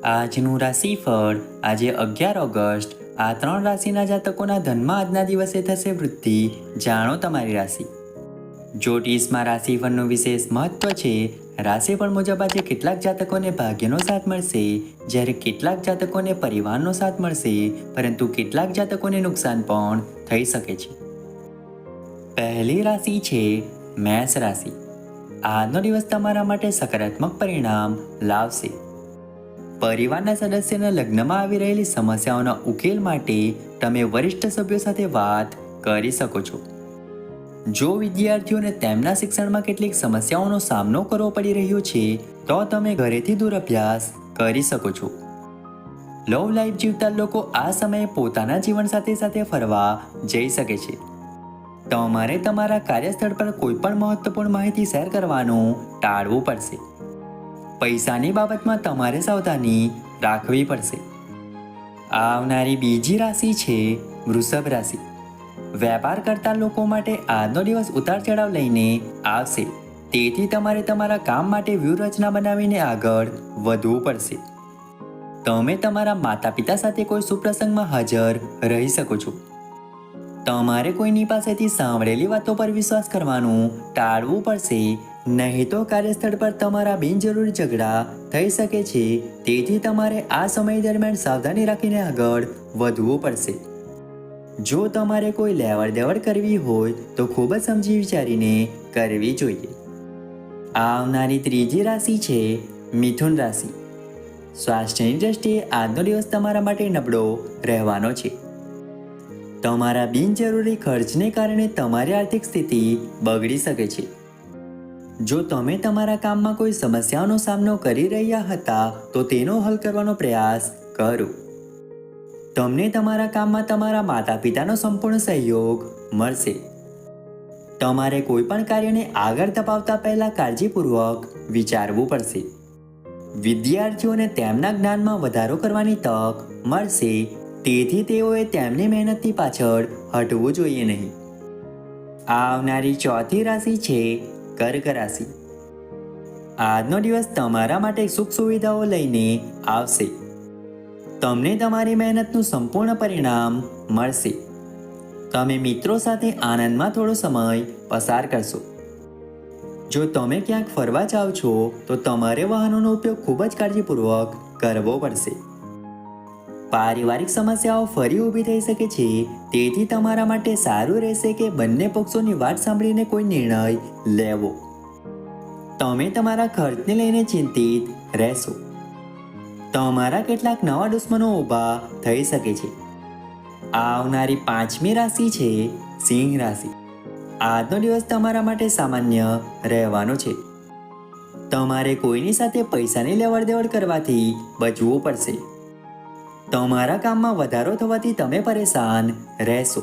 આજનું રાશિફળ આજે 11 ઓગસ્ટ આ 3 રાશિના જાતકોના ધનમાં આજના દિવસે થશે વૃદ્ધિ. જાણો તમારી રાશિ. જ્યોતિષમાં રાશિફળનું વિશેષ મહત્વ છે. રાશિફળ મુજબ આજે કેટલાક જાતકોને ભાગ્યનો સાથ મળશે, જ્યારે કેટલાક જાતકોને પરિવારનો સાથ મળશે, પરંતુ કેટલાક જાતકોને નુકસાન પણ થઈ શકે છે. પહેલી રાશિ છે મેષ રાશિ. આજનો દિવસ તમારા માટે સકારાત્મક પરિણામ લાવશે. પરિવારના સદસ્યના લગ્નમાં આવી રહેલી સમસ્યાઓના ઉકેલ માટે તમે વરિષ્ઠ સભ્યો સાથે વાત કરી શકો છો. જો વિદ્યાર્થીઓને તેમના શિક્ષણમાં કેટલીક સમસ્યાઓનો સામનો કરવો પડી રહ્યો છે, તો તમે ઘરેથી દૂર અભ્યાસ કરી શકો છો. લવ લાઈફ જીવતા લોકો આ સમયે પોતાના જીવનસાથી સાથે ફરવા જઈ શકે છે. તમારે તમારા કાર્યસ્થળ પર કોઈ પણ મહત્વપૂર્ણ માહિતી શેર કરવાનું ટાળવું પડશે. પૈસાની બાબતમાં તમારે સાવધાની રાખવી પડશે. આવનારી બીજી રાશિ છે વૃષભ રાશિ. વેપાર કરતા લોકો માટે આજનો દિવસ ઉતાર ચઢાવ લઈને આવશે, તેથી તમારે તમારા કામ માટે વ્યૂહરચના બનાવીને આગળ વધવું પડશે. તમે તમારા માતા પિતા સાથે કોઈ સુપ્રસંગમાં હાજર રહી શકો છો. તમારે કોઈની પાસેથી સાંભળેલી વાતો પર વિશ્વાસ કરવાનું ટાળવું પડશે, નહીં તો કાર્યસ્થળ પર તમારા બિનજરૂરી ઝઘડા થઈ શકે છે. તેથી તમારે આ સમય દરમિયાન સાવધાની રાખીને આગળ વધવું પડશે. જો તમારે કોઈ લેવડ દેવડ કરવી હોય તો ખૂબ જ સમજી વિચારીને કરવી જોઈએ. આવનારી ત્રીજી રાશિ છે મિથુન રાશિ. સ્વાસ્થ્યની દ્રષ્ટિએ આજનો દિવસ તમારા માટે નબળો રહેવાનો છે. તમારા બિનજરૂરી ખર્ચને કારણે તમારી આર્થિક સ્થિતિ બગડી શકે છે. જો તમે તમારા કામમાં કોઈ સમસ્યાઓનો સામનો કરી રહ્યા હતા તો તેનો હલ કરવાનો પ્રયાસ કરો. તમને તમારા કામમાં તમારા માતા પિતાનો સંપૂર્ણ સહયોગ મળશે. તમારે કોઈ પણ કાર્યને આગળ ધપાવતા પહેલા કાળજીપૂર્વક વિચારવું પડશે. વિદ્યાર્થીઓને તેમના જ્ઞાનમાં વધારો કરવાની તક મળશે, તેથી તેઓએ તેમની મહેનતની પાછળ હટવું જોઈએ નહીં. આવનારી ચોથી રાશિ છે કર્ક રાશિ. આજનો દિવસ તમારા માટે સુખ સુવિધાઓ લઈને આવશે. તમને તમારી મહેનતનું સંપૂર્ણ પરિણામ મળશે. તમે મિત્રો સાથે આનંદમાં થોડો સમય પસાર કરશો. જો તમે ક્યાંક ફરવા જાઓ છો તો તમારે વાહનોનો ઉપયોગ ખૂબ જ કાળજીપૂર્વક કરવો પડશે. પારિવારિક સમસ્યાઓ ફરી ઊભી થઈ શકે છે, તેથી તમારા માટે સારું રહેશે કે બંને પક્ષોની વાત સાંભળીને કોઈ નિર્ણય લેવો. તમે તમારા ખર્ચને લઈને ચિંતિત રહેશો. તમારા કેટલાક નવા દુશ્મનો ઊભા થઈ શકે છે. આવનારી પાંચમી રાશિ છે સિંહ રાશિ. આજનો દિવસ તમારા માટે સામાન્ય રહેવાનો છે. તમારે કોઈની સાથે પૈસાની લેવડ દેવડ કરવાથી બચવું પડશે. તમારા કામમાં વધારો થવાથી તમે પરેશાન રહેશો.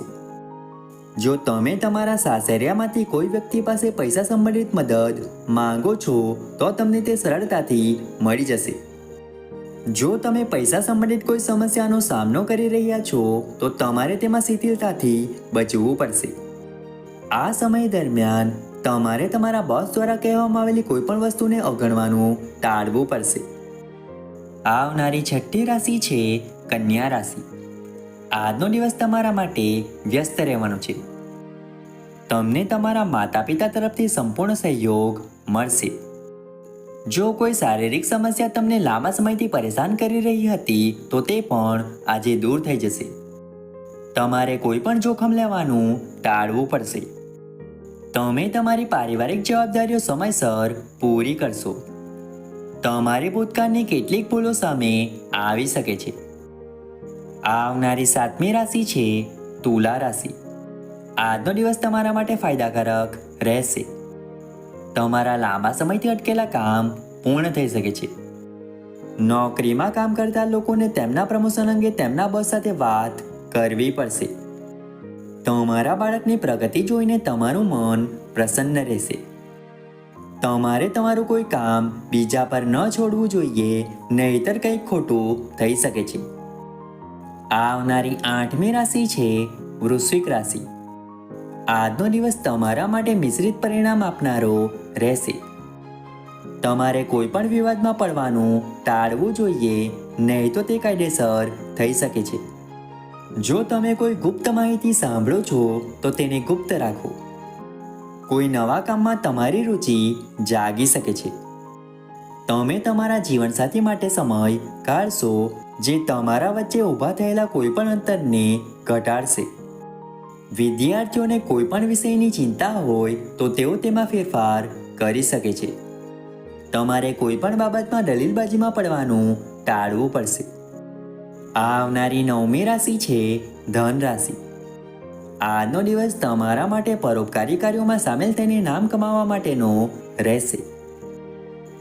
જો તમે તમારા સાસરિયામાંથી કોઈ વ્યક્તિ પાસે પૈસા સંબંધિત મદદ માંગો છો તો તમને તે સરળતાથી મળી જશે. જો તમે પૈસા સંબંધિત કોઈ સમસ્યાનો સામનો કરી રહ્યા છો તો તમારે તેમાં શિથિલતાથી બચવું પડશે. આ સમય દરમિયાન તમારે તમારા બોસ દ્વારા કહેવામાં આવેલી કોઈ પણ વસ્તુને અવગણવાનું ટાળવું પડશે. આવનારી છઠ્ઠી રાશિ છે કન્યા રાશિ. આજનો દિવસ તમારા માટે વ્યસ્ત રહેવાનો છે. તમને તમારા માતા પિતા તરફથી સંપૂર્ણ સહયોગ મળશે. જો કોઈ શારીરિક સમસ્યા તમને લાંબા સમયથી પરેશાન કરી રહી હતી તો તે પણ આજે દૂર થઈ જશે. તમારે કોઈ પણ જોખમ લેવાનું ટાળવું પડશે. તમે તમારી પારિવારિક જવાબદારીઓ સમયસર પૂરી કરશો. તમારી ભૂતકાળની કેટલીક ભૂલો સામે આવી શકે છે. આવનારી સાતમી રાશિ છે તુલા રાશિ. આજનો દિવસ તમારા માટે ફાયદાકારક રહેશે. તમારા લાંબા સમયથી અટકેલા કામ પૂર્ણ થઈ શકે છે. નોકરીમાં કામ કરતા લોકોને તેમના પ્રમોશન અંગે તેમના બોસ સાથે વાત કરવી પડશે. તમારા બાળકની પ્રગતિ જોઈને તમારું મન પ્રસન્ન રહેશે. તમારે તમારું કોઈ કામ બીજા પર ન છોડવું જોઈએ, નહીતર કંઈક ખોટું થઈ શકે છે. આવનારી આઠમી રાશિ છે વૃશ્ચિક રાશિ. આજનો દિવસ તમારા માટે મિશ્રિત પરિણામ આપનારો રહેશે. તમારે કોઈ પણ વિવાદમાં પડવાનું ટાળવું જોઈએ, નહીં તો તે કાયદેસર થઈ શકે છે. જો તમે કોઈ ગુપ્ત માહિતી સાંભળો છો તો તેને ગુપ્ત રાખો. કોઈ નવા કામમાં તમારી રુચિ જાગી શકે છે. તમે તમારા જીવનસાથી માટે સમય કાઢશો જે તમારા વચ્ચે ઊભા થયેલા કોઈ પણ અંતરને ઘટાડશે. વિદ્યાર્થીઓને કોઈ પણ વિષયની ચિંતા હોય તો તેઓ તેમાં ફેરફાર કરી શકે છે. તમારે કોઈ પણ બાબતમાં દલીલબાજીમાં પડવાનું ટાળવું પડશે. આવનારી 9મી રાશિ છે ધન રાશિ. આજનો દિવસ તમારા માટે પરોપકારી કાર્યોમાં સામેલ થઈને નામ કમાવવા માટેનો રહેશે.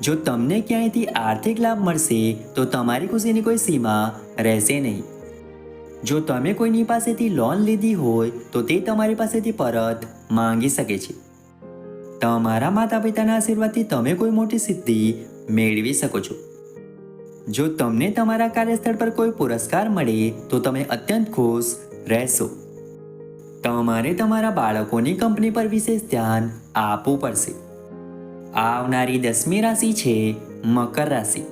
જો તમને ક્યાંયથી આર્થિક લાભ મળશે તો તમારી ખુશીની કોઈ સીમા રહેશે નહીં. જો તમે કોઈની પાસેથી લોન લીધી હોય તો તે તમારી પાસેથી પરત માંગી શકે છે. તમારા માતા પિતાના આશીર્વાદથી તમે કોઈ મોટી સિદ્ધિ મેળવી શકો છો. જો તમને તમારા કાર્યસ્થળ પર કોઈ પુરસ્કાર મળે તો તમે અત્યંત ખુશ રહેશો. તમારે તમારા બાળકોની કંપની પર વિશેષ ધ્યાન આપવું પડશે. આવનારી 10મી રાશિ છે મકર રાશિ.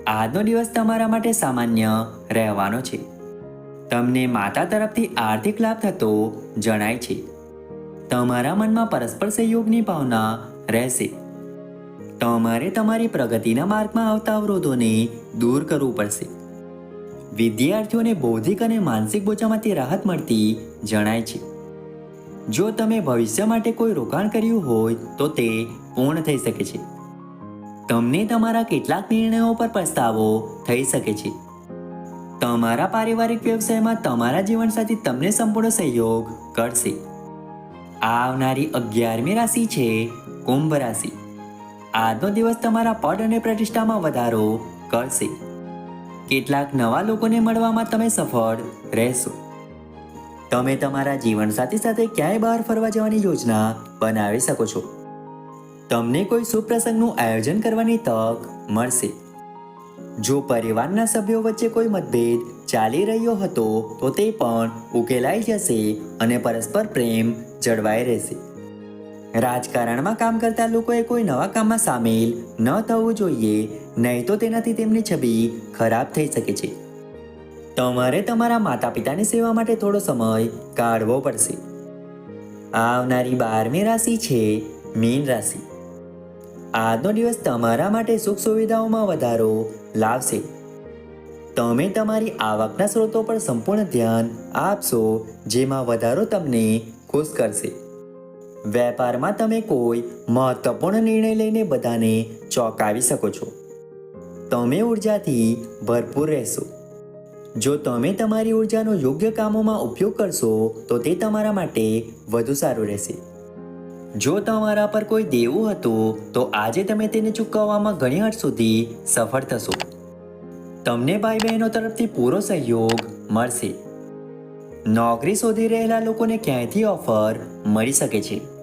આજનો દિવસ તમારા માટે સામાન્ય રહેવાનો છે. તમને માતા તરફથી આર્થિક લાભ થતો જણાય છે. તમારા મનમાં પરસ્પર સહયોગની ભાવના રહેશે. તમારે તમારી પ્રગતિના માર્ગમાં આવતા અવરોધોને દૂર કરવું પડશે. વિદ્યાર્થીઓને બૌદ્ધિક અને માનસિક બોજામાંથી રાહત મળતી જણાય છે. જો તમે ભવિષ્ય માટે કોઈ રોકાણ કર્યું હોય તો તે પૂર્ણ થઈ શકે છે. તમને તમારા કેટલાક નિર્ણયો પર પસ્તાવો થઈ શકે છે. તમારા પારિવારિક વ્યવસાયમાં તમારા જીવનસાથી તમને સંપૂર્ણ સહયોગ કરશે. આવનારી 11મી રાશિ છે કુંભ રાશિ. આજનો દિવસ તમારા પદ અને પ્રતિષ્ઠામાં વધારો કરશે. કેટલાક નવા લોકોને મળવામાં તમે સફળ રહેશો. તમે તમારા જીવનસાથી સાથે ક્યાંય બહાર ફરવા જવાની યોજના બનાવી શકો છો. તમને કોઈ શુભ પ્રસંગનું આયોજન કરવાની તક મળશે. જો પરિવારના સભ્યો વચ્ચે કોઈ મતભેદ ચાલી રહ્યો હતો તો તે પણ ઉકેલાઈ જશે અને પરસ્પર પ્રેમ જળવાઈ રહેશે. રાજકારણમાં કામ કરતા લોકોએ કોઈ નવા કામમાં સામેલ ન થવું જોઈએ, નહીં તો તેનાથી તેમની છબી ખરાબ થઈ શકે છે. તમારે તમારા માતા પિતાની સેવા માટે થોડો સમય કાઢવો પડશે. આવનારી 12મી રાશિ છે મીન રાશિ. આજનો દિવસ તમારા માટે સુખ સુવિધાઓમાં વધારો લાવશે. તમે તમારી આવકના સ્ત્રોતો પર સંપૂર્ણ ધ્યાન આપશો, જેમાં વધારો તમને ખુશ કરશે. વેપારમાં તમે કોઈ મહત્વપૂર્ણ નિર્ણય લઈને બધાને ચોંકાવી શકો છો. તમે ઉર્જાથી ભરપૂર રહેશો. જો તમે તમારી ઉર્જાનો યોગ્ય કામોમાં ઉપયોગ કરશો તો તે તમારા માટે વધુ સારું રહેશે. જો તમારા પર કોઈ દેવું હતું તો આજે તમે તેને ચૂકવવામાં ઘણી હદ સુધી સફળ થશો. તમને ભાઈ બહેનો તરફથી પૂરો સહયોગ મળશે. નોકરી શોધી રહેલા લોકોને ક્યાંયથી ઓફર મળી શકે છે.